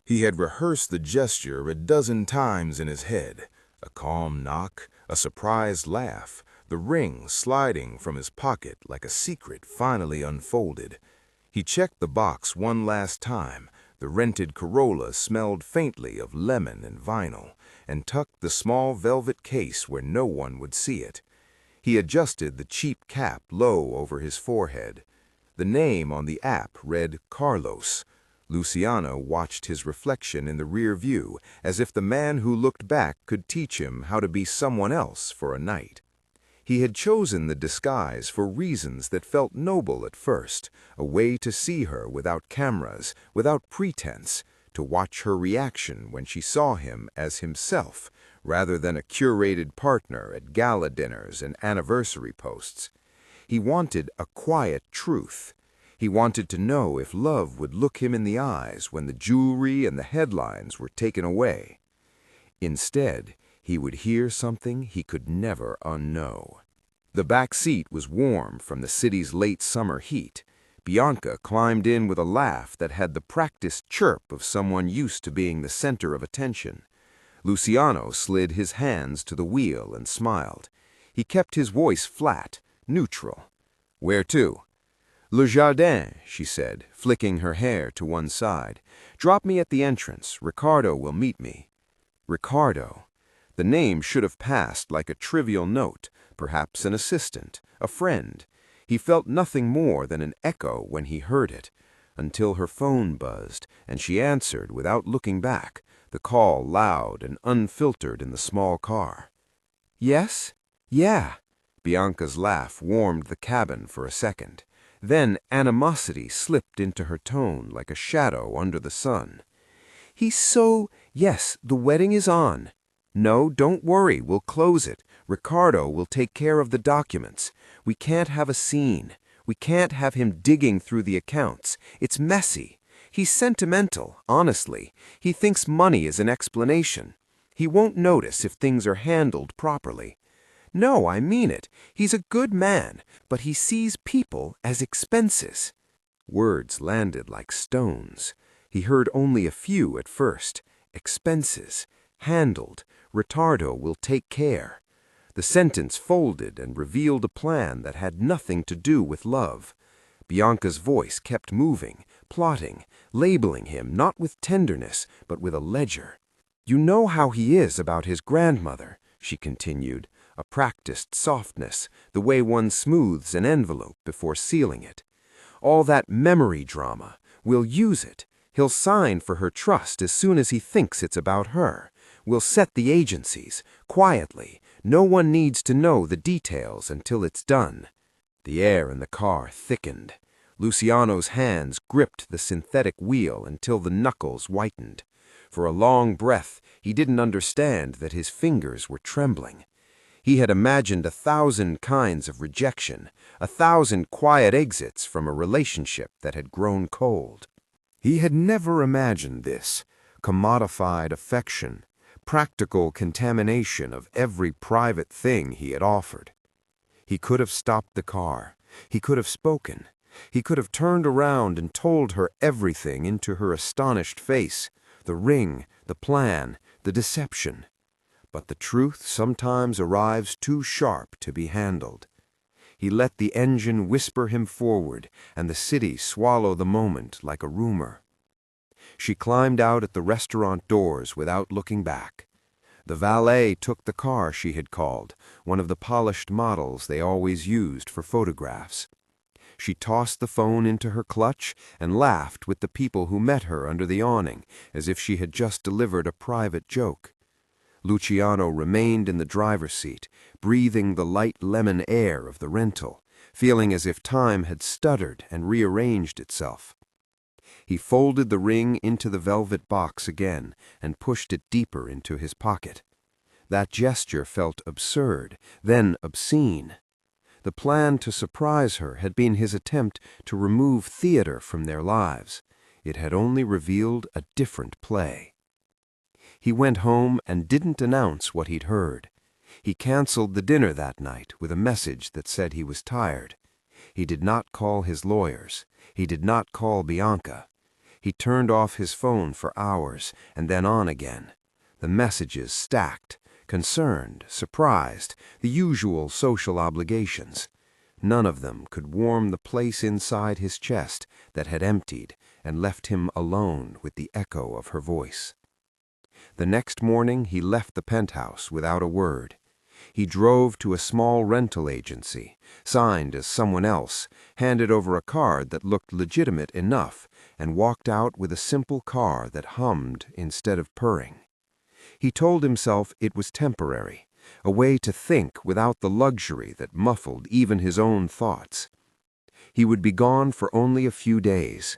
He had rehearsed the gesture a dozen times in his head. A calm knock, a surprised laugh, the ring sliding from his pocket like a secret finally unfolded. He checked the box one last time. The rented Corolla smelled faintly of lemon and vinyl, and tucked the small velvet case where no one would see it. He adjusted the cheap cap low over his forehead. The name on the app read Carlos. Luciano watched his reflection in the rear view, as if the man who looked back could teach him how to be someone else for a night. He had chosen the disguise for reasons that felt noble at first, a way to see her without cameras, without pretense, to watch her reaction when she saw him as himself, rather than a curated partner at gala dinners and anniversary posts. He wanted a quiet truth. He wanted to know if love would look him in the eyes when the jewelry and the headlines were taken away. Instead, he would hear something he could never unknow. The back seat was warm from the city's late summer heat. Bianca climbed in with a laugh that had the practiced chirp of someone used to being the center of attention. Luciano slid his hands to the wheel and smiled. He kept his voice flat, neutral. "Where to?" "Le Jardin," she said, flicking her hair to one side. "Drop me at the entrance. Ricardo will meet me." Ricardo. The name should have passed like a trivial note, perhaps an assistant, a friend. He felt nothing more than an echo when he heard it, until her phone buzzed, and she answered without looking back, the call loud and unfiltered in the small car. "Yes? Yeah." Bianca's laugh warmed the cabin for a second. Then animosity slipped into her tone like a shadow under the sun. "He's so— Yes, the wedding is on. No, don't worry, we'll close it. Ricardo will take care of the documents. We can't have a scene. We can't have him digging through the accounts. It's messy. He's sentimental, honestly. He thinks money is an explanation. He won't notice if things are handled properly. No, I mean it. He's a good man, but he sees people as expenses." Words landed like stones. He heard only a few at first. Expenses. Handled. Ricardo will take care. The sentence folded and revealed a plan that had nothing to do with love. Bianca's voice kept moving, plotting, labeling him not with tenderness, but with a ledger. "You know how he is about his grandmother," she continued, a practiced softness, the way one smooths an envelope before sealing it. "All that memory drama. We'll use it. He'll sign for her trust as soon as he thinks it's about her. We'll set the agencies, quietly. No one needs to know the details until it's done." The air in the car thickened. Luciano's hands gripped the synthetic wheel until the knuckles whitened. For a long breath, he didn't understand that his fingers were trembling. He had imagined 1,000 kinds of rejection, 1,000 quiet exits from a relationship that had grown cold. He had never imagined this, commodified affection, practical contamination of every private thing he had offered. He could have stopped the car. He could have spoken. He could have turned around and told her everything into her astonished face, the ring, the plan, the deception. But the truth sometimes arrives too sharp to be handled. He let the engine whisper him forward, and the city swallow the moment like a rumor. She climbed out at the restaurant doors without looking back. The valet took the car she had called, one of the polished models they always used for photographs. She tossed the phone into her clutch and laughed with the people who met her under the awning, as if she had just delivered a private joke. Luciano remained in the driver's seat, breathing the light lemon air of the rental, feeling as if time had stuttered and rearranged itself. He folded the ring into the velvet box again and pushed it deeper into his pocket. That gesture felt absurd, then obscene. The plan to surprise her had been his attempt to remove theater from their lives. It had only revealed a different play. He went home and didn't announce what he'd heard. He canceled the dinner that night with a message that said he was tired. He did not call his lawyers. He did not call Bianca. He turned off his phone for hours and then on again. The messages stacked, concerned, surprised, the usual social obligations. None of them could warm the place inside his chest that had emptied and left him alone with the echo of her voice. The next morning he left the penthouse without a word. He drove to a small rental agency, signed as someone else, handed over a card that looked legitimate enough, and walked out with a simple car that hummed instead of purring. He told himself it was temporary, a way to think without the luxury that muffled even his own thoughts. He would be gone for only a few days.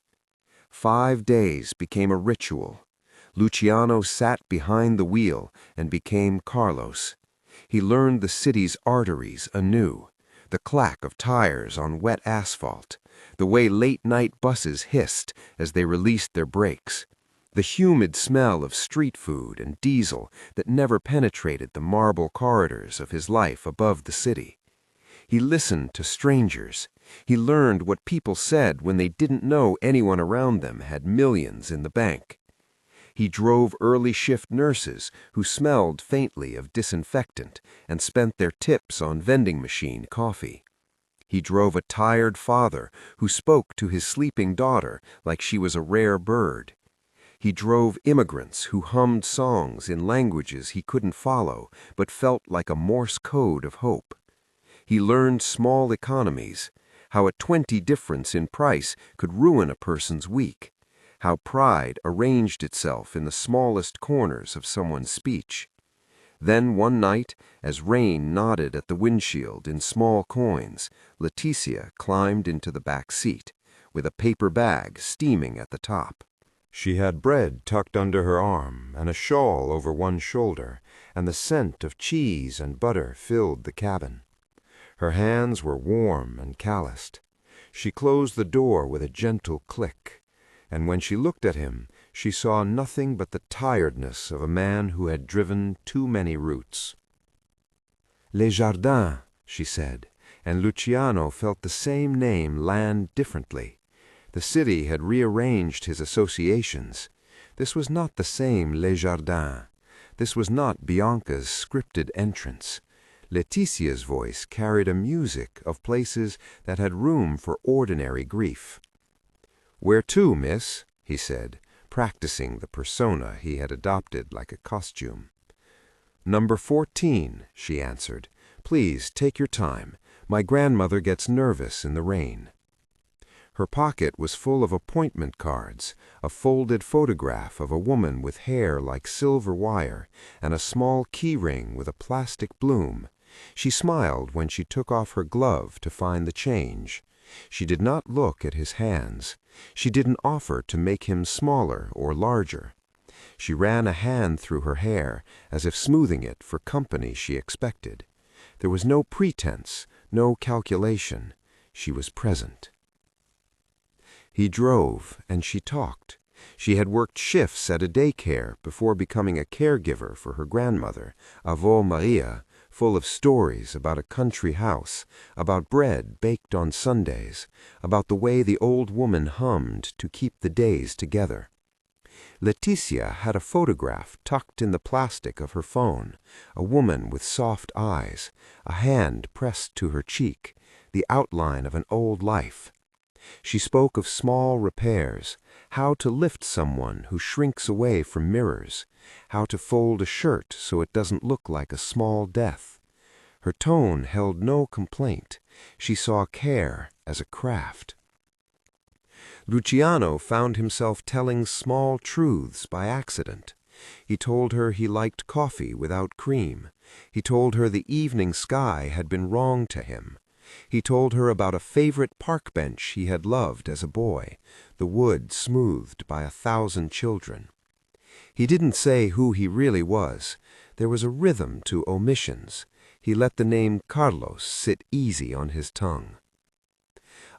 5 days became a ritual. Luciano sat behind the wheel and became Carlos. He learned the city's arteries anew, the clack of tires on wet asphalt, the way late-night buses hissed as they released their brakes, the humid smell of street food and diesel that never penetrated the marble corridors of his life above the city. He listened to strangers. He learned what people said when they didn't know anyone around them had millions in the bank. He drove early shift nurses who smelled faintly of disinfectant and spent their tips on vending machine coffee. He drove a tired father who spoke to his sleeping daughter like she was a rare bird. He drove immigrants who hummed songs in languages he couldn't follow but felt like a Morse code of hope. He learned small economies, how a 20 difference in price could ruin a person's week, how pride arranged itself in the smallest corners of someone's speech. Then one night, as rain nodded at the windshield in small coins, Leticia climbed into the back seat, with a paper bag steaming at the top. She had bread tucked under her arm and a shawl over one shoulder, and the scent of cheese and butter filled the cabin. Her hands were warm and calloused. She closed the door with a gentle click, and when she looked at him, she saw nothing but the tiredness of a man who had driven too many routes. Les Jardins, she said, and Luciano felt the same name land differently. The city had rearranged his associations. This was not the same Les Jardins. This was not Bianca's scripted entrance. Leticia's voice carried a music of places that had room for ordinary grief. "Where to, miss?" he said, practicing the persona he had adopted like a costume. "Number 14, she answered. "Please take your time. My grandmother gets nervous in the rain." Her pocket was full of appointment cards, a folded photograph of a woman with hair like silver wire, and a small key ring with a plastic bloom. She smiled when she took off her glove to find the change. She did not look at his hands. She didn't offer to make him smaller or larger. She ran a hand through her hair, as if smoothing it for company she expected. There was no pretense, no calculation. She was present. He drove, and she talked. She had worked shifts at a daycare before becoming a caregiver for her grandmother, Avó Maria, full of stories about a country house, about bread baked on Sundays, about the way the old woman hummed to keep the days together. Leticia had a photograph tucked in the plastic of her phone, a woman with soft eyes, a hand pressed to her cheek, the outline of an old life. She spoke of small repairs, how to lift someone who shrinks away from mirrors, how to fold a shirt so it doesn't look like a small death. Her tone held no complaint. She saw care as a craft. Luciano found himself telling small truths by accident. He told her he liked coffee without cream. He told her the evening sky had been wrong to him. He told her about a favorite park bench he had loved as a boy, the wood smoothed by 1,000 children. He didn't say who he really was. There was a rhythm to omissions. He let the name Carlos sit easy on his tongue.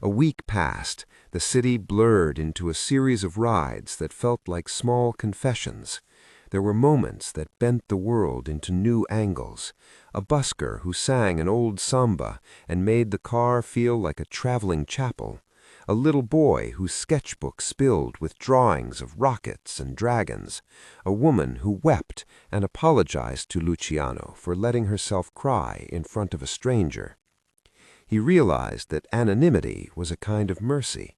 A week passed. The city blurred into a series of rides that felt like small confessions. There were moments that bent the world into new angles. A busker who sang an old samba and made the car feel like a traveling chapel. a little boy whose sketchbook spilled with drawings of rockets and dragons, a woman who wept and apologized to Luciano for letting herself cry in front of a stranger. He realized that anonymity was a kind of mercy.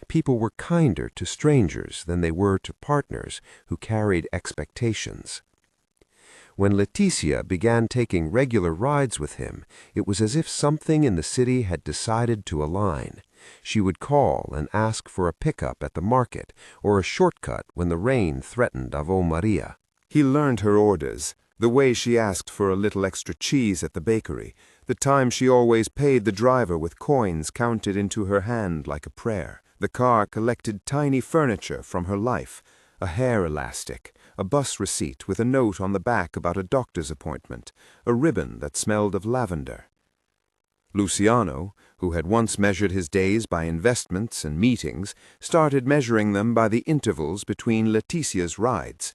People were kinder to strangers than they were to partners who carried expectations. When Leticia began taking regular rides with him, it was as if something in the city had decided to align. She would call and ask for a pickup at the market or a shortcut when the rain threatened Ave Maria. He learned her orders, the way she asked for a little extra cheese at the bakery, the time she always paid the driver with coins counted into her hand like a prayer. The car collected tiny furniture from her life, a hair elastic, a bus receipt with a note on the back about a doctor's appointment, a ribbon that smelled of lavender. Luciano, who had once measured his days by investments and meetings, started measuring them by the intervals between Leticia's rides.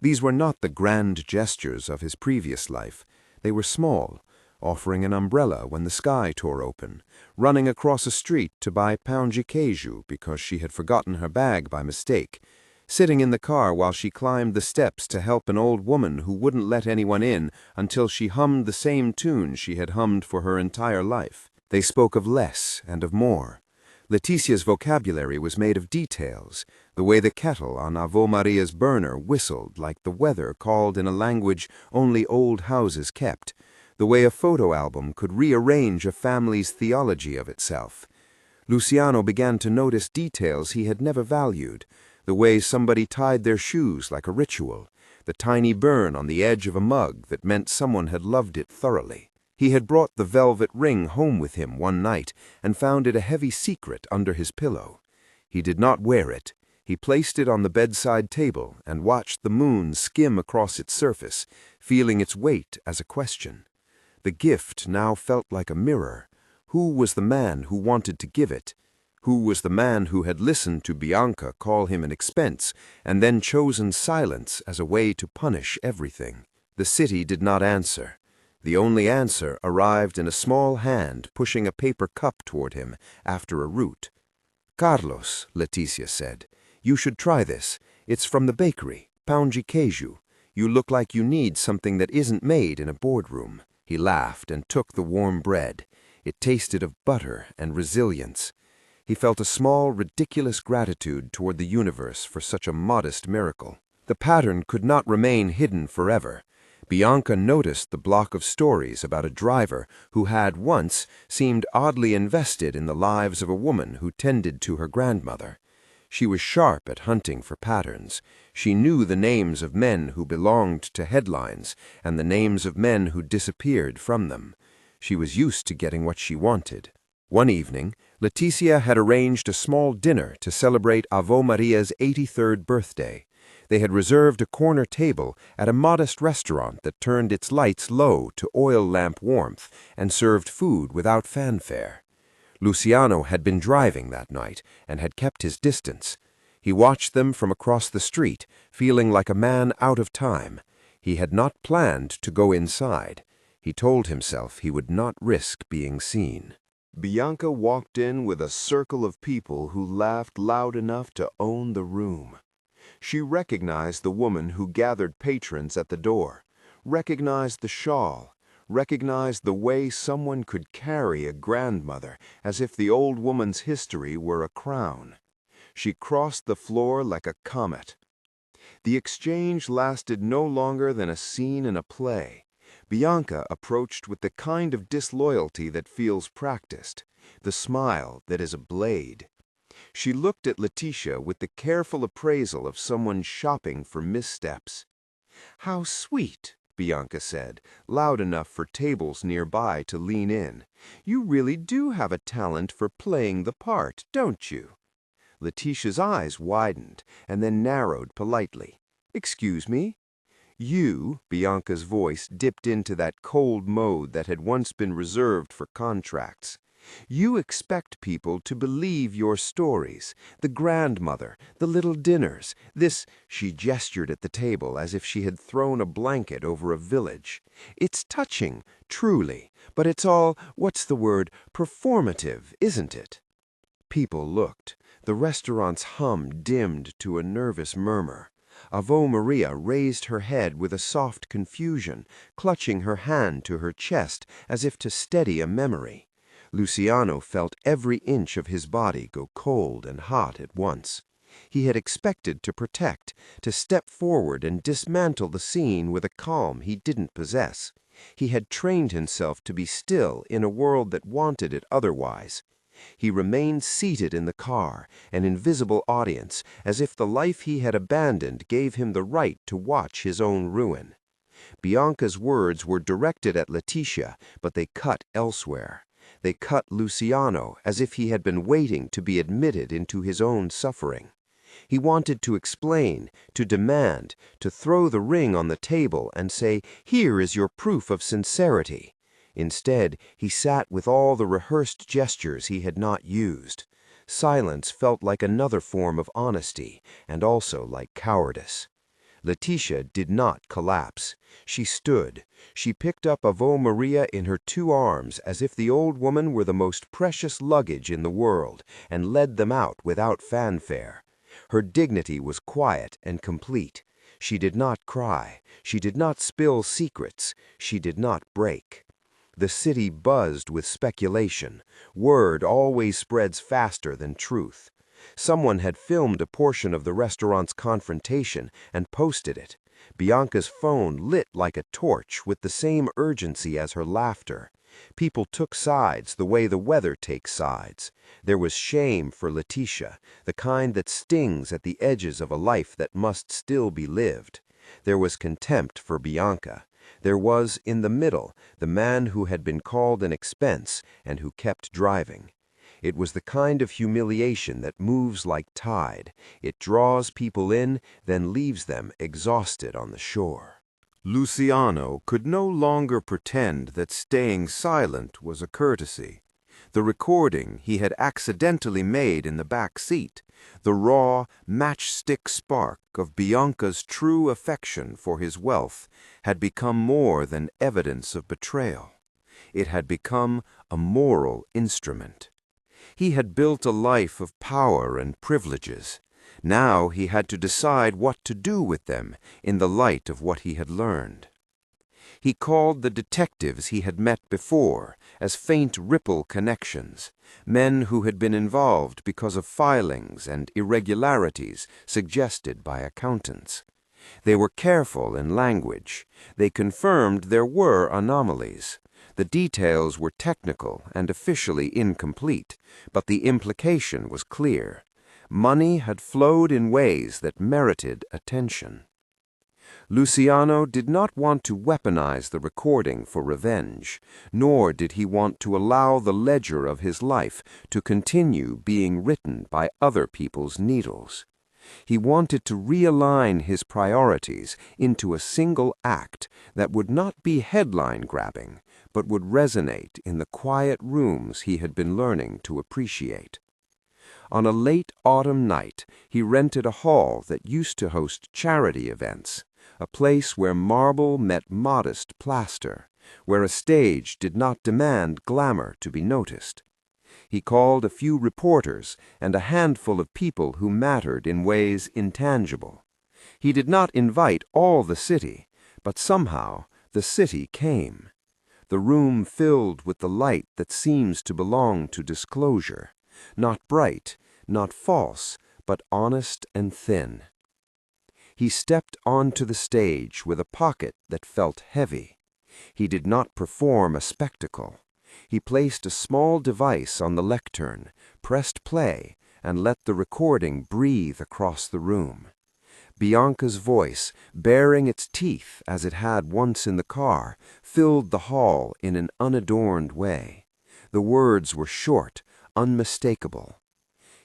These were not the grand gestures of his previous life. They were small, offering an umbrella when the sky tore open, running across a street to buy pão de queijo because she had forgotten her bag by mistake, sitting in the car while she climbed the steps to help an old woman who wouldn't let anyone in until she hummed the same tune she had hummed for her entire life. They spoke of less and of more. Leticia's vocabulary was made of details, the way the kettle on Ave Maria's burner whistled like the weather called in a language only old houses kept, the way a photo album could rearrange a family's theology of itself. Luciano began to notice details he had never valued, the way somebody tied their shoes like a ritual, the tiny burn on the edge of a mug that meant someone had loved it thoroughly. He had brought the velvet ring home with him one night and found it a heavy secret under his pillow. He did not wear it. He placed it on the bedside table and watched the moon skim across its surface, feeling its weight as a question. The gift now felt like a mirror. Who was the man who wanted to give it? Who was the man who had listened to Bianca call him an expense and then chosen silence as a way to punish everything? The city did not answer. The only answer arrived in a small hand pushing a paper cup toward him after a route. "Carlos," Leticia said, "you should try this. It's from the bakery, pão de queijo. You look like you need something that isn't made in a boardroom." He laughed and took the warm bread. It tasted of butter and resilience. He felt a small, ridiculous gratitude toward the universe for such a modest miracle. The pattern could not remain hidden forever. Bianca noticed the block of stories about a driver who had once seemed oddly invested in the lives of a woman who tended to her grandmother. She was sharp at hunting for patterns. She knew the names of men who belonged to headlines and the names of men who disappeared from them. She was used to getting what she wanted. One evening, Leticia had arranged a small dinner to celebrate Ave Maria's 83rd birthday. They had reserved a corner table at a modest restaurant that turned its lights low to oil lamp warmth and served food without fanfare. Luciano had been driving that night and had kept his distance. He watched them from across the street, feeling like a man out of time. He had not planned to go inside. He told himself he would not risk being seen. Bianca walked in with a circle of people who laughed loud enough to own the room. She recognized the woman who gathered patrons at the door, recognized the shawl, recognized the way someone could carry a grandmother as if the old woman's history were a crown. She crossed the floor like a comet. The exchange lasted no longer than a scene in a play. Bianca approached with the kind of disloyalty that feels practiced, the smile that is a blade. She looked at Leticia with the careful appraisal of someone shopping for missteps. "How sweet," Bianca said, loud enough for tables nearby to lean in. "You really do have a talent for playing the part, don't you?" Leticia's eyes widened and then narrowed politely. "Excuse me?" "You," Bianca's voice dipped into that cold mode that had once been reserved for contracts. "You expect people to believe your stories, the grandmother, the little dinners, this—" she gestured at the table as if she had thrown a blanket over a village. "It's touching, truly, but it's all, what's the word, performative, isn't it?" People looked. The restaurant's hum dimmed to a nervous murmur. Ave Maria raised her head with a soft confusion, clutching her hand to her chest as if to steady a memory. Luciano felt every inch of his body go cold and hot at once. He had expected to protect, to step forward and dismantle the scene with a calm he didn't possess. He had trained himself to be still in a world that wanted it otherwise. He remained seated in the car, an invisible audience, as if the life he had abandoned gave him the right to watch his own ruin. Bianca's words were directed at Letitia, but they cut elsewhere. They cut Luciano as if he had been waiting to be admitted into his own suffering. He wanted to explain, to demand, to throw the ring on the table and say, "Here is your proof of sincerity." Instead, he sat with all the rehearsed gestures he had not used. Silence felt like another form of honesty, and also like cowardice. Letitia did not collapse. She stood. She picked up Ave Maria in her 2 arms as if the old woman were the most precious luggage in the world, and led them out without fanfare. Her dignity was quiet and complete. She did not cry. She did not spill secrets. She did not break. The city buzzed with speculation. Word always spreads faster than truth. Someone had filmed a portion of the restaurant's confrontation and posted it. Bianca's phone lit like a torch with the same urgency as her laughter. People took sides the way the weather takes sides. There was shame for Letitia, the kind that stings at the edges of a life that must still be lived. There was contempt for Bianca. There was, in the middle, the man who had been called an expense and who kept driving. It was the kind of humiliation that moves like tide. It draws people in, then leaves them exhausted on the shore. Luciano could no longer pretend that staying silent was a courtesy. The recording he had accidentally made in the back seat, the raw, matchstick spark of Bianca's true affection for his wealth, had become more than evidence of betrayal. It had become a moral instrument. He had built a life of power and privileges. Now he had to decide what to do with them in the light of what he had learned. He called the detectives he had met before as faint ripple connections, men who had been involved because of filings and irregularities suggested by accountants. They were careful in language. They confirmed there were anomalies. The details were technical and officially incomplete, but the implication was clear. Money had flowed in ways that merited attention. Luciano did not want to weaponize the recording for revenge, nor did he want to allow the ledger of his life to continue being written by other people's needles. He wanted to realign his priorities into a single act that would not be headline-grabbing, but would resonate in the quiet rooms he had been learning to appreciate. On a late autumn night, he rented a hall that used to host charity events, a place where marble met modest plaster, where a stage did not demand glamour to be noticed. He called a few reporters and a handful of people who mattered in ways intangible. He did not invite all the city, but somehow the city came. The room filled with the light that seems to belong to disclosure, not bright, not false, but honest and thin. He stepped onto the stage with a pocket that felt heavy. He did not perform a spectacle. He placed a small device on the lectern, pressed play, and let the recording breathe across the room. Bianca's voice, baring its teeth as it had once in the car, filled the hall in an unadorned way. The words were short, unmistakable.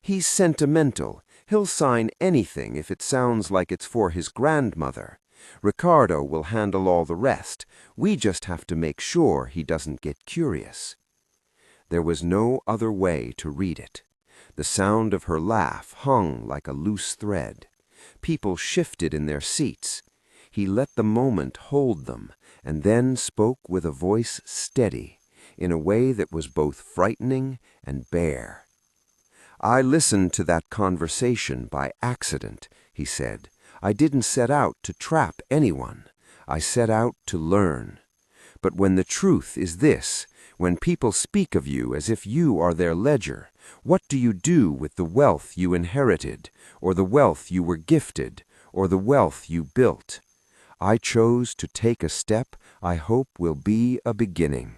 "He's sentimental. He'll sign anything if it sounds like it's for his grandmother. Ricardo will handle all the rest. We just have to make sure he doesn't get curious." There was no other way to read it. The sound of her laugh hung like a loose thread. People shifted in their seats. He let the moment hold them, and then spoke with a voice steady, in a way that was both frightening and bare. "I listened to that conversation by accident," he said. "I didn't set out to trap anyone. I set out to learn. But when the truth is this, when people speak of you as if you are their ledger, what do you do with the wealth you inherited, or the wealth you were gifted, or the wealth you built? I chose to take a step I hope will be a beginning."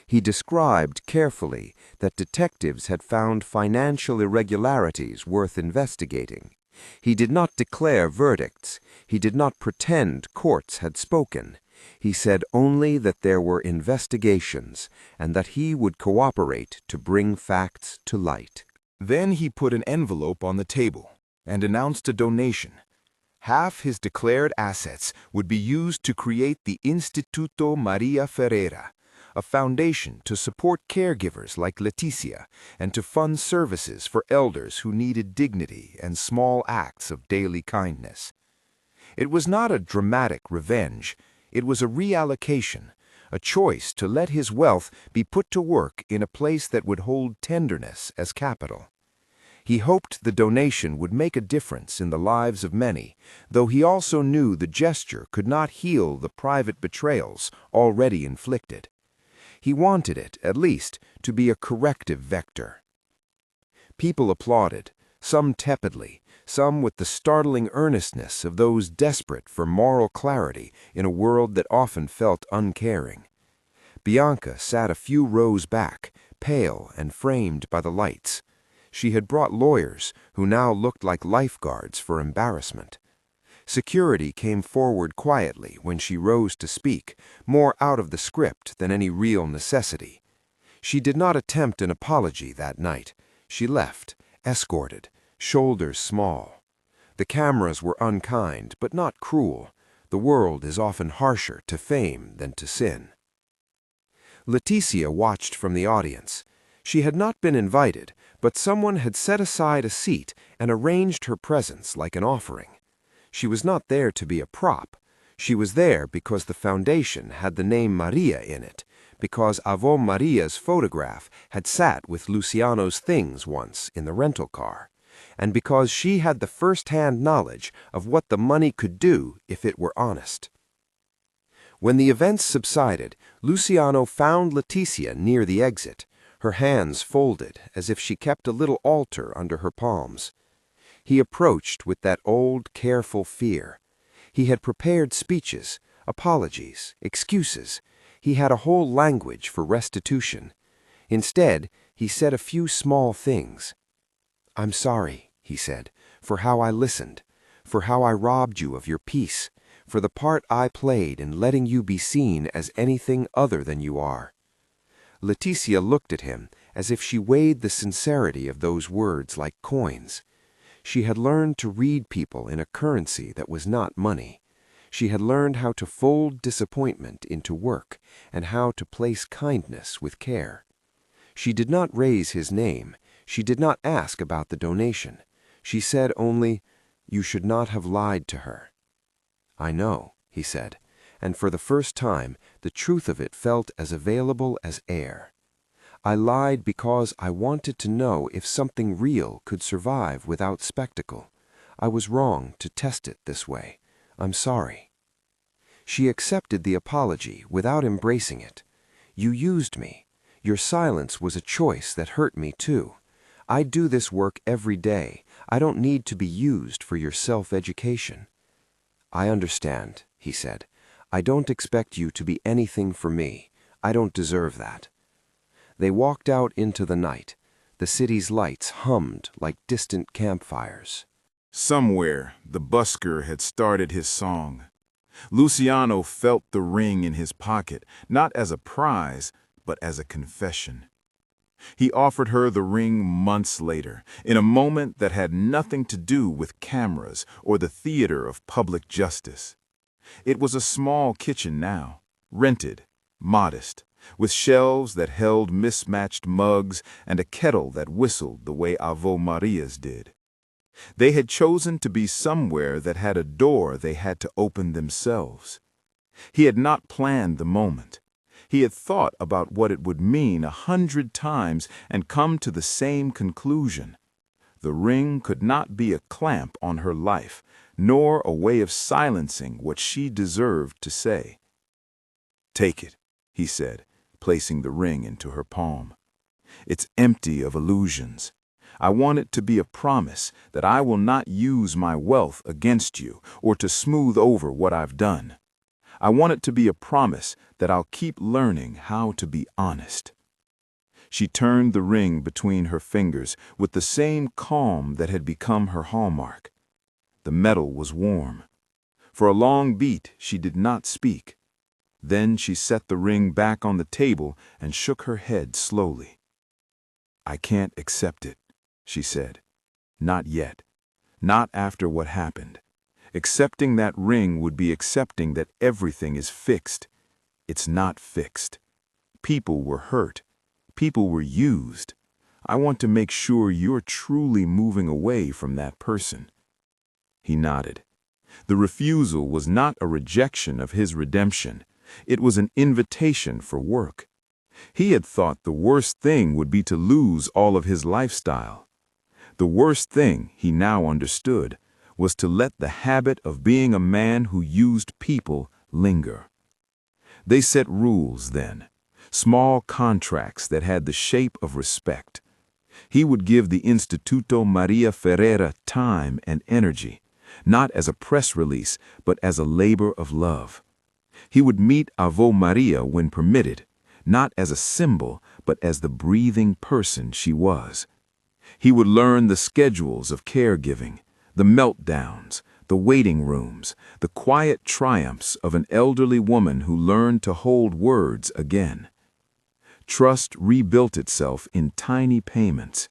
He described carefully that detectives had found financial irregularities worth investigating. He did not declare verdicts. He did not pretend courts had spoken. He said only that there were investigations and that he would cooperate to bring facts to light. Then he put an envelope on the table and announced a donation. Half his declared assets would be used to create the Instituto Maria Ferreira, a foundation to support caregivers like Leticia and to fund services for elders who needed dignity and small acts of daily kindness. It was not a dramatic revenge. It was a reallocation, a choice to let his wealth be put to work in a place that would hold tenderness as capital. He hoped the donation would make a difference in the lives of many, though he also knew the gesture could not heal the private betrayals already inflicted. He wanted it, at least, to be a corrective vector. People applauded, some tepidly, some with the startling earnestness of those desperate for moral clarity in a world that often felt uncaring. Bianca sat a few rows back, pale and framed by the lights. She had brought lawyers who now looked like lifeguards for embarrassment. Security came forward quietly when she rose to speak, more out of the script than any real necessity. She did not attempt an apology that night. She left, escorted, shoulders small. The cameras were unkind, but not cruel. The world is often harsher to fame than to sin. Leticia watched from the audience. She had not been invited, but someone had set aside a seat and arranged her presence like an offering. She was not there to be a prop. She was there because the foundation had the name Maria in it, because Avó Maria's photograph had sat with Luciano's things once in the rental car, and because she had the first-hand knowledge of what the money could do if it were honest. When the events subsided, Luciano found Leticia near the exit, her hands folded as if she kept a little altar under her palms. He approached with that old, careful fear. He had prepared speeches, apologies, excuses. He had a whole language for restitution. Instead, he said a few small things. "I'm sorry," he said, "for how I listened, for how I robbed you of your peace, for the part I played in letting you be seen as anything other than you are." Leticia looked at him as if she weighed the sincerity of those words like coins. She had learned to read people in a currency that was not money. She had learned how to fold disappointment into work and how to place kindness with care. She did not raise his name. She did not ask about the donation. She said only, "You should not have lied to her." "I know," he said, and for the first time the truth of it felt as available as air. "I lied because I wanted to know if something real could survive without spectacle. I was wrong to test it this way. I'm sorry." She accepted the apology without embracing it. "You used me. Your silence was a choice that hurt me too. I do this work every day. I don't need to be used for your self-education." "I understand," he said. "I don't expect you to be anything for me. I don't deserve that." They walked out into the night. The city's lights hummed like distant campfires. Somewhere, the busker had started his song. Luciano felt the ring in his pocket, not as a prize, but as a confession. He offered her the ring months later, in a moment that had nothing to do with cameras or the theater of public justice. It was a small kitchen now, rented, modest, with shelves that held mismatched mugs and a kettle that whistled the way Avó Maria's did. They had chosen to be somewhere that had a door they had to open themselves. He had not planned the moment. He had thought about what it would mean 100 times and come to the same conclusion. The ring could not be a clamp on her life, nor a way of silencing what she deserved to say. "Take it," he said, placing the ring into her palm. "It's empty of illusions. I want it to be a promise that I will not use my wealth against you or to smooth over what I've done. I want it to be a promise that I'll keep learning how to be honest." She turned the ring between her fingers with the same calm that had become her hallmark. The metal was warm. For a long beat, she did not speak. Then she set the ring back on the table and shook her head slowly. "I can't accept it," she said. "Not yet. Not after what happened. Accepting that ring would be accepting that everything is fixed. It's not fixed. People were hurt. People were used. I want to make sure you're truly moving away from that person." He nodded. The refusal was not a rejection of his redemption. It was an invitation for work. He had thought the worst thing would be to lose all of his lifestyle. The worst thing, he now understood, was to let the habit of being a man who used people linger. They set rules then, small contracts that had the shape of respect. He would give the Instituto Maria Ferreira time and energy, not as a press release, but as a labor of love. He would meet Ave Maria when permitted, not as a symbol, but as the breathing person she was. He would learn the schedules of caregiving, the meltdowns, the waiting rooms, the quiet triumphs of an elderly woman who learned to hold words again. Trust rebuilt itself in tiny payments.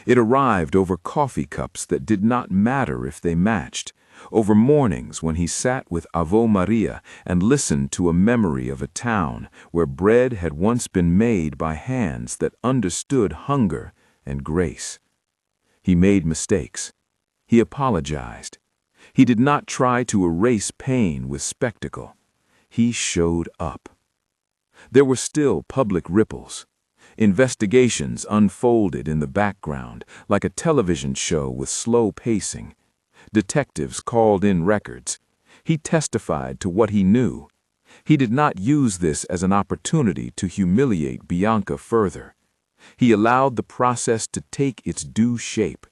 It arrived over coffee cups that did not matter if they matched, over mornings when he sat with Ave Maria and listened to a memory of a town where bread had once been made by hands that understood hunger and grace. He made mistakes. He apologized. He did not try to erase pain with spectacle. He showed up. There were still public ripples. Investigations unfolded in the background like a television show with slow pacing. Detectives called in records. He testified to what he knew. He did not use this as an opportunity to humiliate Bianca further. He allowed the process to take its due shape.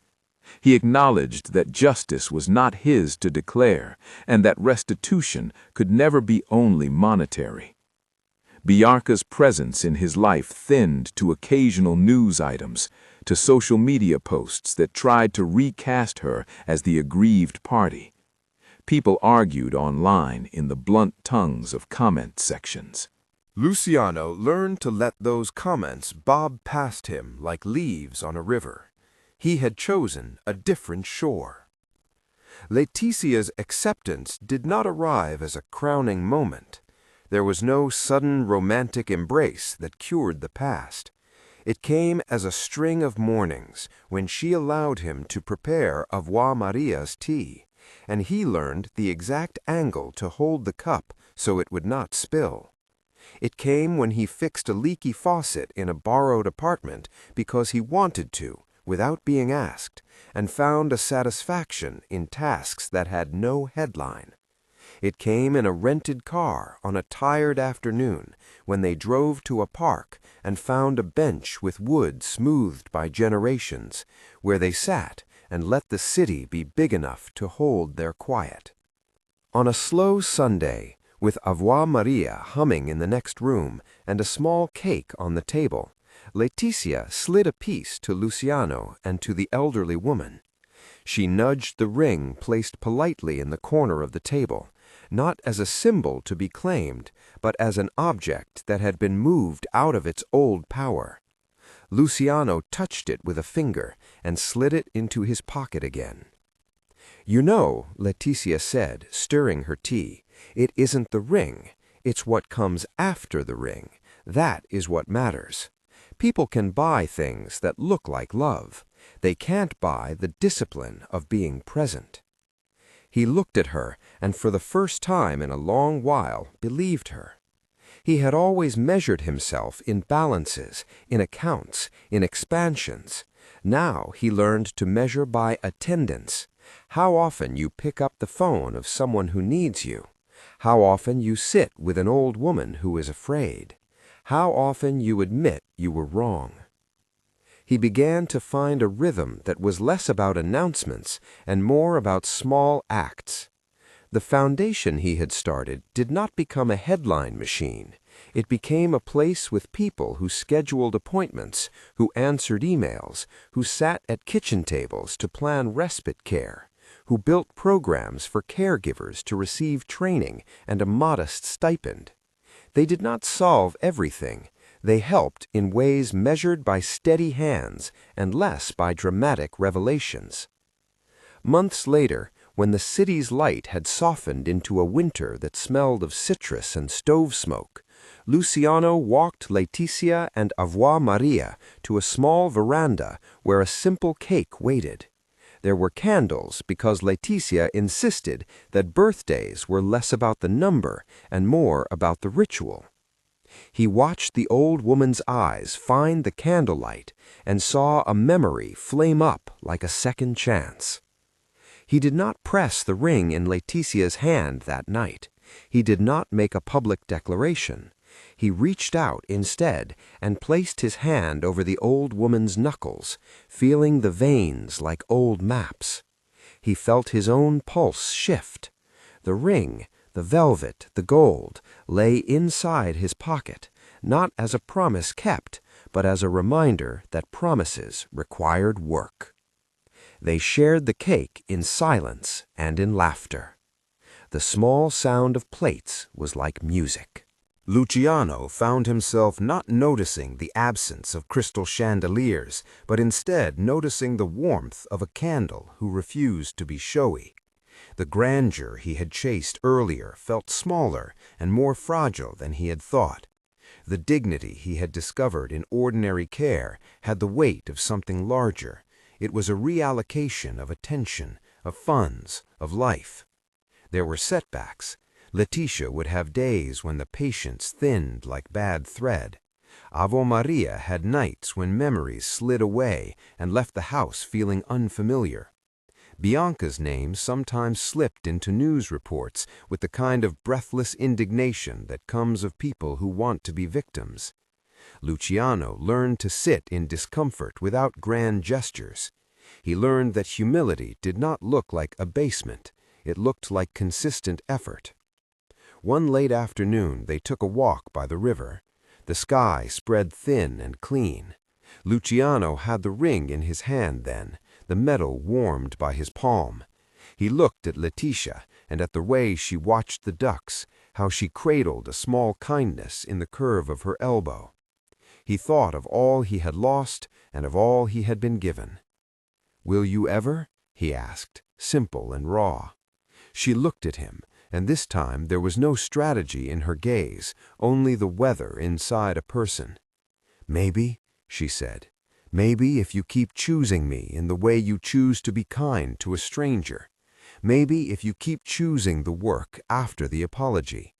He acknowledged that justice was not his to declare, and that restitution could never be only monetary. Bianca's presence in his life thinned to occasional news items, to social media posts that tried to recast her as the aggrieved party. People argued online in the blunt tongues of comment sections. Luciano learned to let those comments bob past him like leaves on a river. He had chosen a different shore. Leticia's acceptance did not arrive as a crowning moment. There was no sudden romantic embrace that cured the past. It came as a string of mornings when she allowed him to prepare Ave Maria's tea, and he learned the exact angle to hold the cup so it would not spill. It came when he fixed a leaky faucet in a borrowed apartment because he wanted to, without being asked, and found a satisfaction in tasks that had no headline. It came in a rented car on a tired afternoon when they drove to a park and found a bench with wood smoothed by generations, where they sat and let the city be big enough to hold their quiet. On a slow Sunday, with Ave Maria humming in the next room and a small cake on the table, Leticia slid a piece to Luciano and to the elderly woman. She nudged the ring placed politely in the corner of the table, not as a symbol to be claimed, but as an object that had been moved out of its old power. Luciano touched it with a finger and slid it into his pocket again. "You know," Leticia said, stirring her tea, "it isn't the ring. It's what comes after the ring. That is what matters. People can buy things that look like love. They can't buy the discipline of being present." He looked at her and for the first time in a long while believed her. He had always measured himself in balances, in accounts, in expansions. Now he learned to measure by attendance. How often you pick up the phone of someone who needs you. How often you sit with an old woman who is afraid. How often you admit you were wrong. He began to find a rhythm that was less about announcements and more about small acts. The foundation he had started did not become a headline machine. It became a place with people who scheduled appointments, who answered emails, who sat at kitchen tables to plan respite care, who built programs for caregivers to receive training and a modest stipend. They did not solve everything. They helped in ways measured by steady hands and less by dramatic revelations. Months later, when the city's light had softened into a winter that smelled of citrus and stove smoke, Luciano walked Leticia and Avoa Maria to a small veranda where a simple cake waited. There were candles because Leticia insisted that birthdays were less about the number and more about the ritual. He watched the old woman's eyes find the candlelight and saw a memory flame up like a second chance. He did not press the ring in Leticia's hand that night. He did not make a public declaration. He reached out instead and placed his hand over the old woman's knuckles, feeling the veins like old maps. He felt his own pulse shift. The ring, the velvet, the gold, lay inside his pocket, not as a promise kept, but as a reminder that promises required work. They shared the cake in silence and in laughter. The small sound of plates was like music. Luciano found himself not noticing the absence of crystal chandeliers, but instead noticing the warmth of a candle who refused to be showy. The grandeur he had chased earlier felt smaller and more fragile than he had thought. The dignity he had discovered in ordinary care had the weight of something larger. It was a reallocation of attention, of funds, of life. There were setbacks. Leticia would have days when the patience thinned like bad thread. Avo Maria had nights when memories slid away and left the house feeling unfamiliar. Bianca's name sometimes slipped into news reports with the kind of breathless indignation that comes of people who want to be victims. Luciano learned to sit in discomfort without grand gestures. He learned that humility did not look like abasement. It looked like consistent effort. One late afternoon they took a walk by the river. The sky spread thin and clean. Luciano had the ring in his hand then, the metal warmed by his palm. He looked at Leticia and at the way she watched the ducks, how she cradled a small kindness in the curve of her elbow. He thought of all he had lost and of all he had been given. "Will you ever?" he asked, simple and raw. She looked at him, and this time there was no strategy in her gaze, only the weather inside a person. "Maybe," she said. "Maybe if you keep choosing me in the way you choose to be kind to a stranger. Maybe if you keep choosing the work after the apology."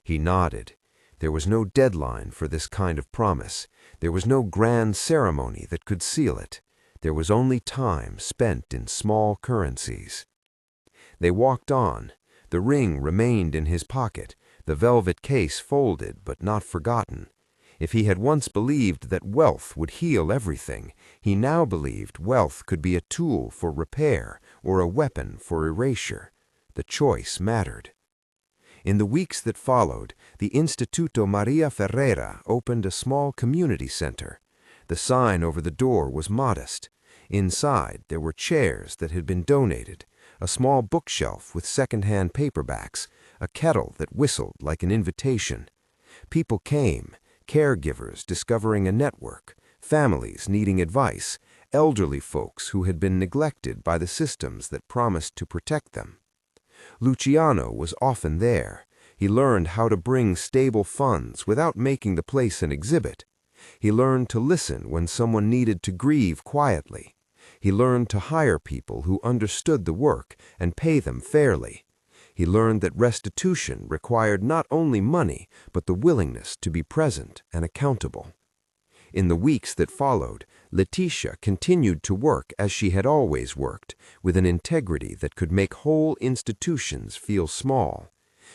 He nodded. There was no deadline for this kind of promise. There was no grand ceremony that could seal it. There was only time spent in small currencies. They walked on. The ring remained in his pocket, the velvet case folded but not forgotten. If he had once believed that wealth would heal everything, he now believed wealth could be a tool for repair or a weapon for erasure. The choice mattered. In the weeks that followed, the Instituto Maria Ferreira opened a small community center. The sign over the door was modest. Inside, there were chairs that had been donated, a small bookshelf with second-hand paperbacks, a kettle that whistled like an invitation. People came, caregivers discovering a network, families needing advice, elderly folks who had been neglected by the systems that promised to protect them. Luciano was often there. He learned how to bring stable funds without making the place an exhibit. He learned to listen when someone needed to grieve quietly. He learned to hire people who understood the work and pay them fairly. He learned that restitution required not only money, but the willingness to be present and accountable. In the weeks that followed, Letitia continued to work as she had always worked, with an integrity that could make whole institutions feel small.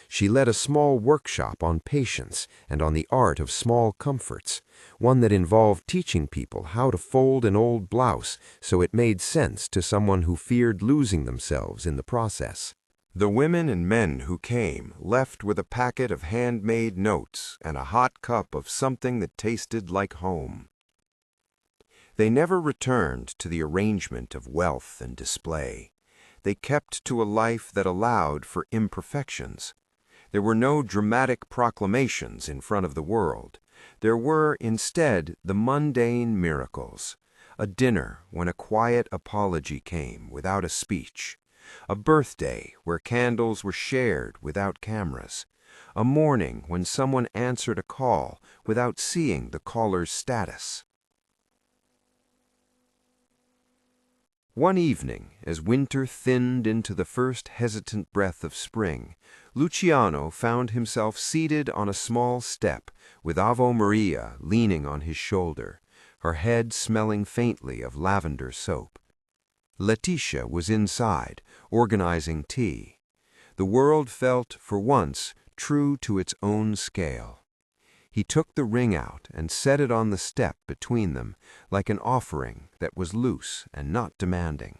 She led a small workshop on patience and on the art of small comforts, one that involved teaching people how to fold an old blouse so it made sense to someone who feared losing themselves in the process. The women and men who came left with a packet of handmade notes and a hot cup of something that tasted like home. They never returned to the arrangement of wealth and display. They kept to a life that allowed for imperfections. There were no dramatic proclamations in front of the world. There were, instead, the mundane miracles. A dinner when a quiet apology came without a speech. A birthday where candles were shared without cameras. A morning when someone answered a call without seeing the caller's status. One evening, as winter thinned into the first hesitant breath of spring, Luciano found himself seated on a small step, with Ave Maria leaning on his shoulder, her head smelling faintly of lavender soap. Letitia was inside, organizing tea. The world felt, for once, true to its own scale. He took the ring out and set it on the step between them, like an offering that was loose and not demanding.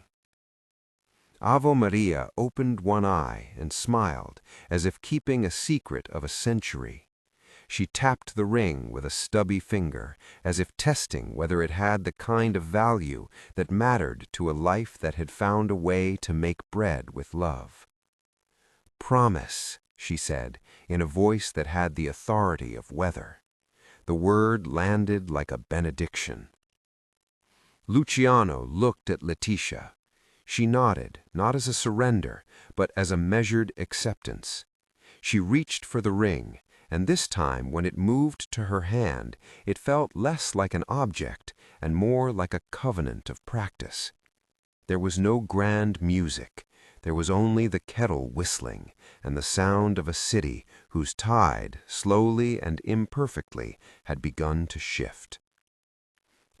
Ave Maria opened one eye and smiled, as if keeping a secret of a century. She tapped the ring with a stubby finger, as if testing whether it had the kind of value that mattered to a life that had found a way to make bread with love. "Promise," she said, in a voice that had the authority of weather. The word landed like a benediction. Luciano looked at Letitia. She nodded, not as a surrender, but as a measured acceptance. She reached for the ring, and this time when it moved to her hand, it felt less like an object and more like a covenant of practice. There was no grand music. There was only the kettle whistling and the sound of a city whose tide, slowly and imperfectly, had begun to shift.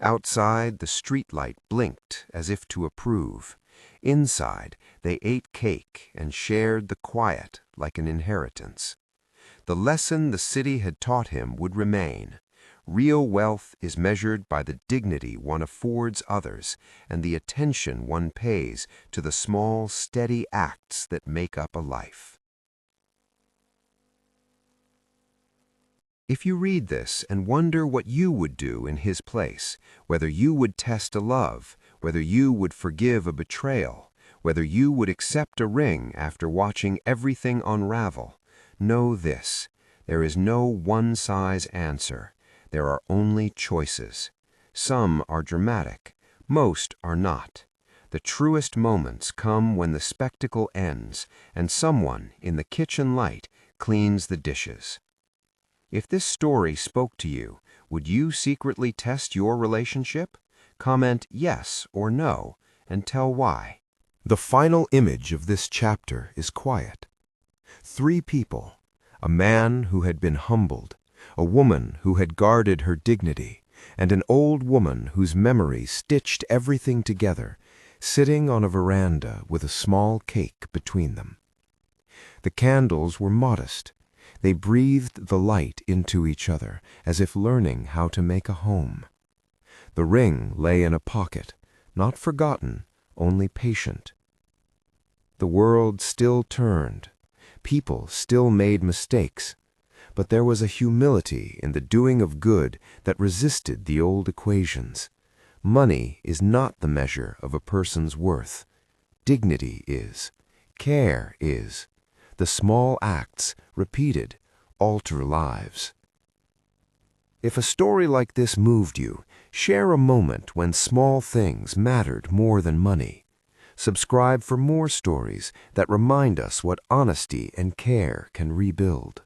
Outside, the streetlight blinked as if to approve. Inside, they ate cake and shared the quiet like an inheritance. The lesson the city had taught him would remain. Real wealth is measured by the dignity one affords others and the attention one pays to the small, steady acts that make up a life. If you read this and wonder what you would do in his place, whether you would test a love, whether you would forgive a betrayal, whether you would accept a ring after watching everything unravel, know this: there is no one-size answer. There are only choices. Some are dramatic, most are not. The truest moments come when the spectacle ends and someone in the kitchen light cleans the dishes. If this story spoke to you, would you secretly test your relationship? Comment yes or no and tell why. The final image of this chapter is quiet. 3 people, a man who had been humbled, a woman who had guarded her dignity, and an old woman whose memory stitched everything together, sitting on a veranda with a small cake between them. The candles were modest. They breathed the light into each other, as if learning how to make a home. The ring lay in a pocket, not forgotten, only patient. The world still turned. People still made mistakes. But there was a humility in the doing of good that resisted the old equations. Money is not the measure of a person's worth. Dignity is. Care is. The small acts, repeated, alter lives. If a story like this moved you, share a moment when small things mattered more than money. Subscribe for more stories that remind us what honesty and care can rebuild.